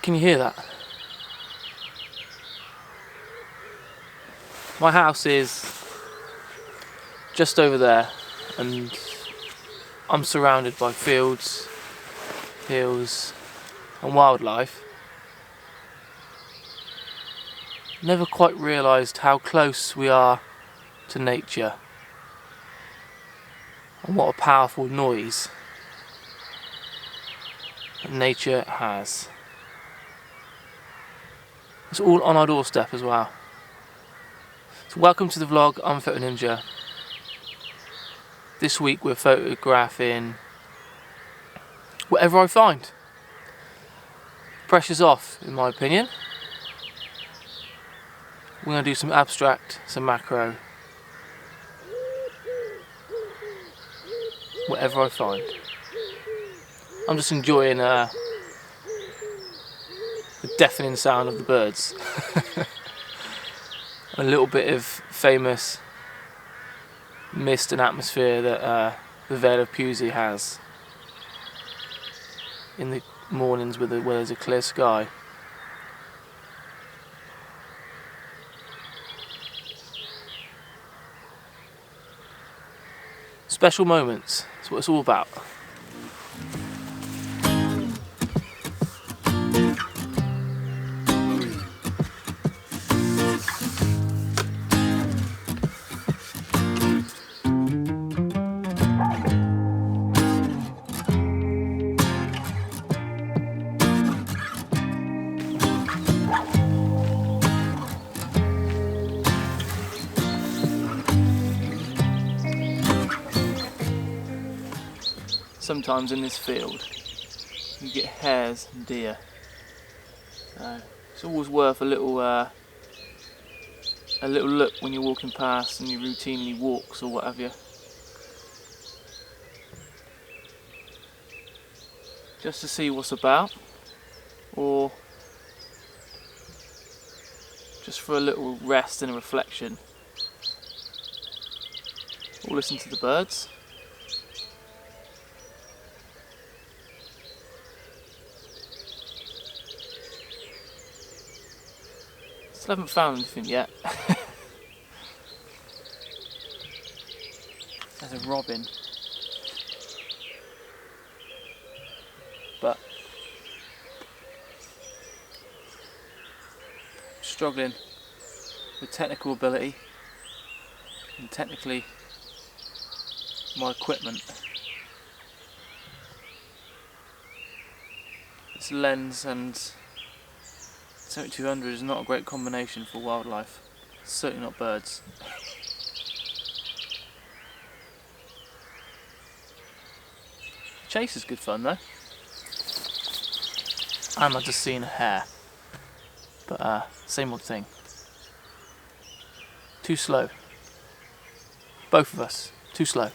Can you hear that? My house is just over there, and I'm surrounded by fields, hills and wildlife. Never quite realised how close we are to nature and what a powerful noise that nature has. It's all on our doorstep as well. So welcome to the vlog, I'm Photoninja. This week we're photographing whatever I find. Pressure's off, in my opinion. We're going to do some abstract, some macro. Whatever I find. I'm just enjoying the deafening sound of the birds. A little bit of famous mist and atmosphere that the Vero has in the mornings where there's a clear sky. Special moments, that's what it's all about. Sometimes in this field you get hares and deer, so it's always worth a little look when you're walking past and you routinely walks or whatever, just to see what's about, or just for a little rest and a reflection, or listen to the birds. Still haven't found anything yet. There's a robin, but struggling with technical ability and technically my equipment. This lens and 7200 is not a great combination for wildlife, certainly not birds. Chase is good fun though. And I've just seen a hare, but same old thing. Too slow. Both of us, too slow.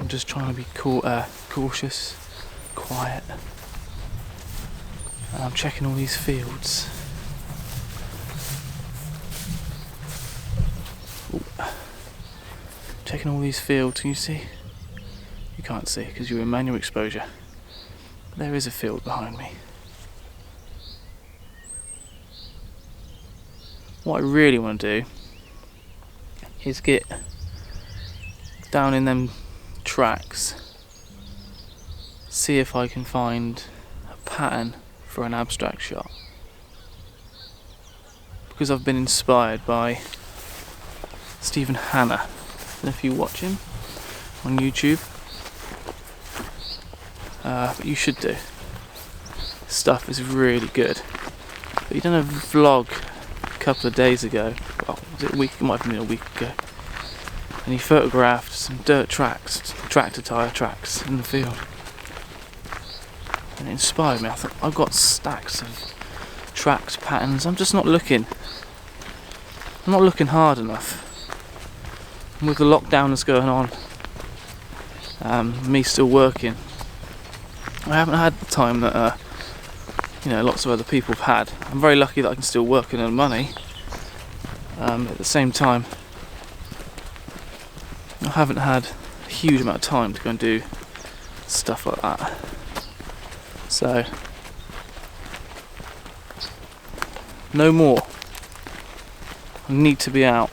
Just trying to be cautious, quiet, and I'm checking all these fields. Ooh. Checking all these fields. Can you see? You can't see because you're in manual exposure. But there is a field behind me. What I really want to do is get down in them tracks, see if I can find a pattern for an abstract shot, because I've been inspired by Stephen Hanna. I don't know if you watch him on YouTube, but you should do. His stuff is really good. But he done a vlog a couple of days ago, well, was it a week? It might have been a week ago. And he photographed some dirt tracks, tractor tyre tracks in the field. And it inspired me. I thought, I've got stacks of tracks, patterns, I'm just not looking. I'm not looking hard enough. And with the lockdown that's going on, me still working, I haven't had the time that lots of other people have had. I'm very lucky that I can still work and earn money. At the same time, I haven't had a huge amount of time to go and do stuff like that. So, no more. I need to be out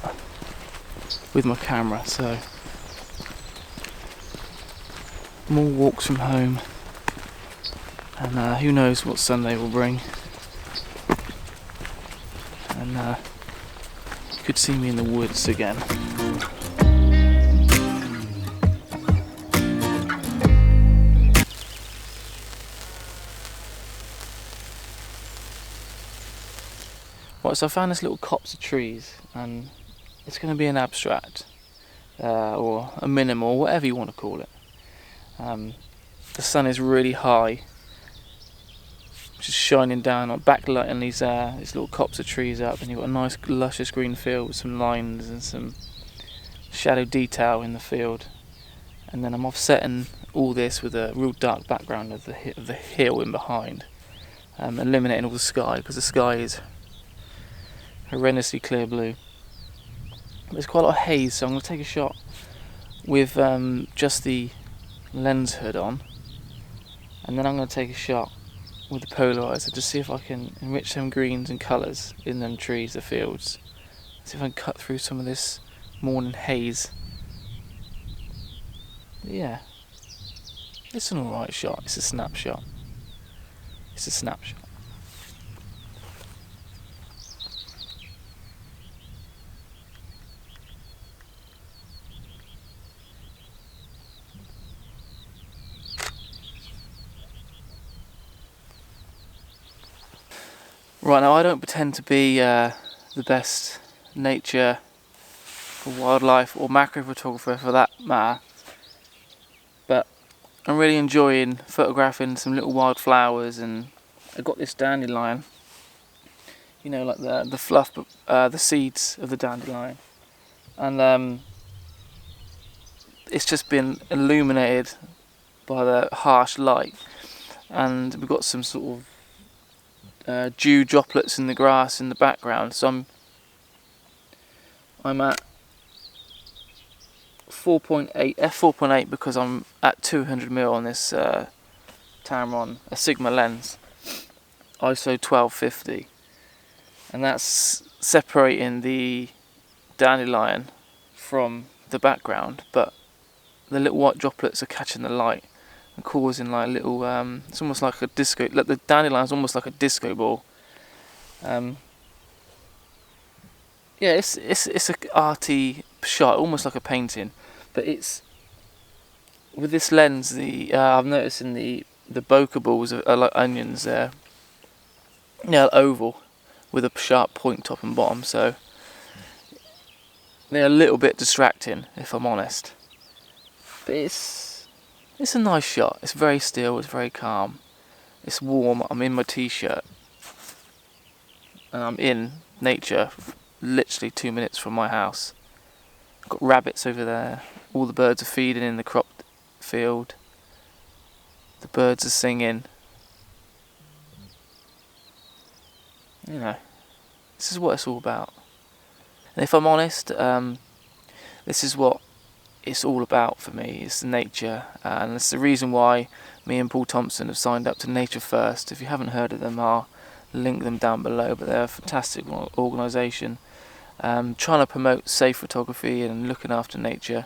with my camera, so more walks from home, and who knows what Sunday will bring. And you could see me in the woods again. Right, so I found this little copse of trees, and it's going to be an abstract or a minimal, whatever you want to call it. The sun is really high, just shining down, on backlighting these little copse of trees up, and you've got a nice luscious green field with some lines and some shadow detail in the field. And then I'm offsetting all this with a real dark background of the hill in behind, eliminating all the sky, because the sky is horrendously clear blue. There's quite a lot of haze, so I'm going to take a shot with just the lens hood on, and then I'm going to take a shot with the polarizer to see if I can enrich some greens and colours in them trees, the fields. See if I can cut through some of this morning haze. But yeah, it's an alright shot. It's a snapshot. It's a snapshot. Right, now I don't pretend to be the best nature or wildlife or macro photographer for that matter, but I'm really enjoying photographing some little wildflowers, and I got this dandelion, like the fluff, the seeds of the dandelion, and it's just been illuminated by the harsh light, and we've got some sort of dew droplets in the grass in the background. So I'm at 4.8 f4.8 because I'm at 200mm on this Tamron, a Sigma lens, ISO 1250, and that's separating the dandelion from the background, but the little white droplets are catching the light and causing like little, it's almost like a disco, like the dandelion's almost like a disco ball. Yeah, it's a arty shot, almost like a painting, but it's with this lens. I've noticed in the bokeh balls are like onions there. Yeah, oval with a sharp point top and bottom, so they're a little bit distracting, if I'm honest. But it's a nice shot. It's very still, it's very calm, it's warm. I'm in my t-shirt and I'm in nature, literally 2 minutes from my house. I've got rabbits over there, all the birds are feeding in the cropped field, the birds are singing. This is what it's all about. And if I'm honest, this is what it's all about for me. It's nature, and it's the reason why me and Paul Thompson have signed up to Nature First. If you haven't heard of them, I'll link them down below, but they're a fantastic organisation trying to promote safe photography and looking after nature,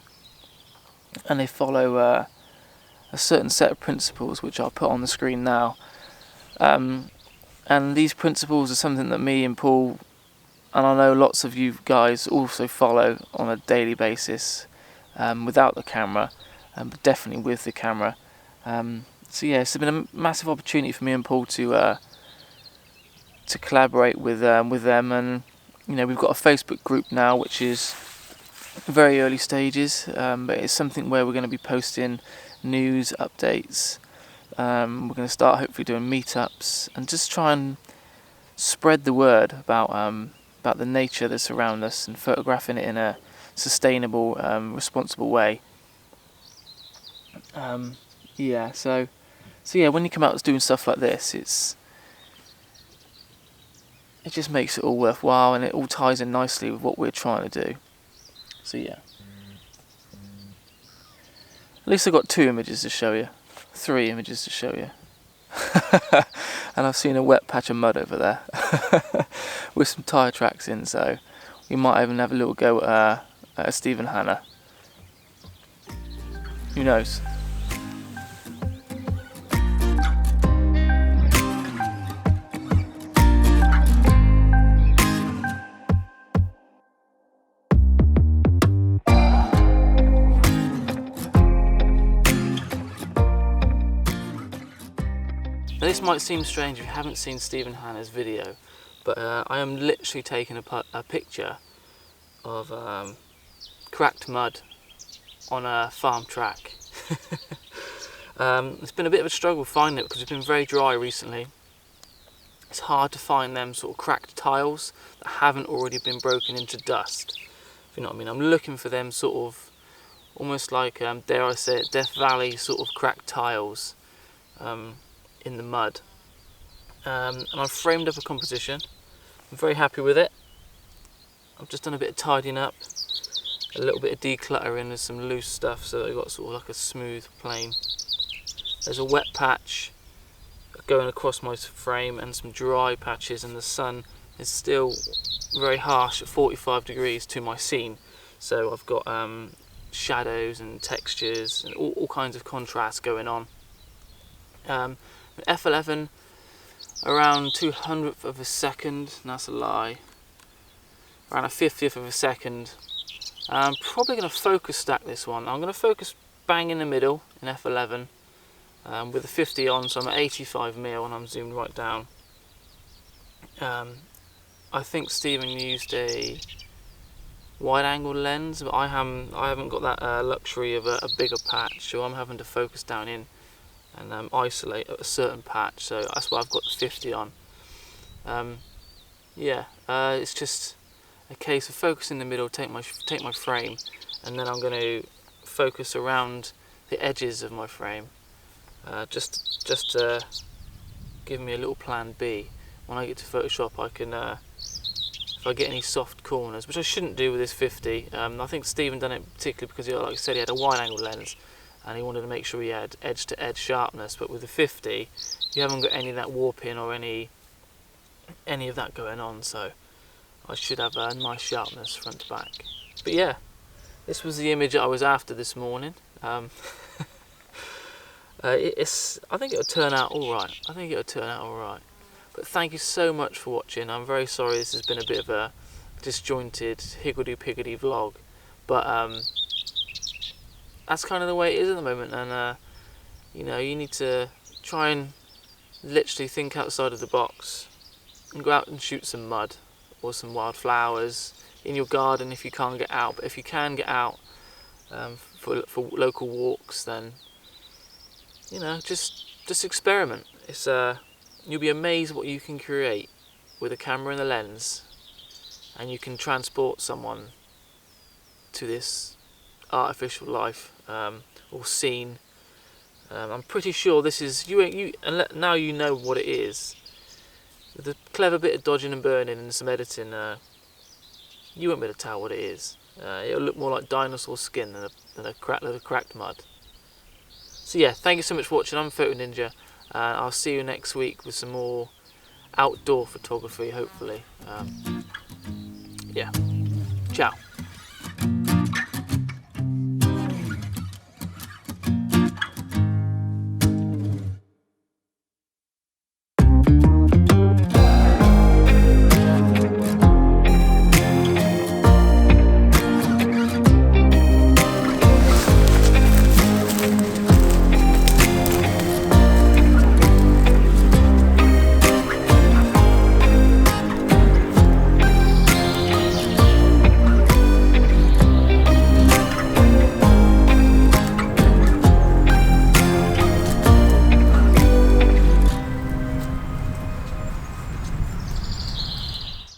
and they follow a certain set of principles which I'll put on the screen now, and these principles are something that me and Paul, and I know lots of you guys also follow on a daily basis, without the camera, but definitely with the camera. So yeah, it's been a massive opportunity for me and Paul to collaborate with them, and we've got a Facebook group now, which is very early stages, but it's something where we're going to be posting news updates. We're going to start hopefully doing meetups and just try and spread the word about the nature that's around us and photographing it in a sustainable, responsible way. So yeah, when you come out doing stuff like this, it just makes it all worthwhile, and it all ties in nicely with what we're trying to do. So yeah, at least I've got 2 images to show you, 3 images to show you. And I've seen a wet patch of mud over there with some tyre tracks in, so we might even have a little go at Stephen Hanna. Who knows? Now this might seem strange if you haven't seen Stephen Hanna's video, but I am literally taking a picture of cracked mud on a farm track. It's been a bit of a struggle finding it because it's been very dry recently. It's hard to find them sort of cracked tiles that haven't already been broken into dust, if you know what I mean. I'm looking for them sort of almost like, dare I say it, Death Valley sort of cracked tiles in the mud. And I've framed up a composition. I'm very happy with it. I've just done a bit of tidying up, a little bit of decluttering, there's some loose stuff so that I've got sort of like a smooth plane. There's a wet patch going across my frame and some dry patches, and the sun is still very harsh at 45 degrees to my scene, so I've got shadows and textures and all kinds of contrasts going on. F11 around 200th of a second, and that's a lie, around a 50th of a second. I'm probably going to focus stack this one. I'm going to focus bang in the middle in F11 with the 50 on, so I'm at 85mm and I'm zoomed right down. I think Stephen used a wide angle lens, but I haven't got that luxury of a bigger patch, so I'm having to focus down in and isolate a certain patch, so that's why I've got the 50 on. It's just a case of focusing in the middle, take my frame, and then I'm going to focus around the edges of my frame, just to give me a little plan B. When I get to Photoshop, I can, if I get any soft corners, which I shouldn't do with this 50. I think Stephen done it particularly because, like I said, he had a wide angle lens and he wanted to make sure he had edge to edge sharpness, but with the 50 you haven't got any of that warping or any of that going on, so I should have a nice sharpness front to back. But yeah, this was the image that I was after this morning. I think it'll turn out alright. But thank you so much for watching. I'm very sorry this has been a bit of a disjointed higgledy-piggledy vlog, but that's kind of the way it is at the moment, and you know, you need to try and literally think outside of the box and go out and shoot some mud or some wildflowers in your garden if you can't get out. But if you can get out for local walks, then you know, just experiment. It's you'll be amazed what you can create with a camera and a lens, and you can transport someone to this artificial life or scene. I'm pretty sure this is now you know what it is. With a clever bit of dodging and burning and some editing, you won't be able to tell what it is. It'll look more like dinosaur skin than a cracked mud. So yeah, thank you so much for watching. I'm Photoninja. I'll see you next week with some more outdoor photography, hopefully. Yeah, ciao.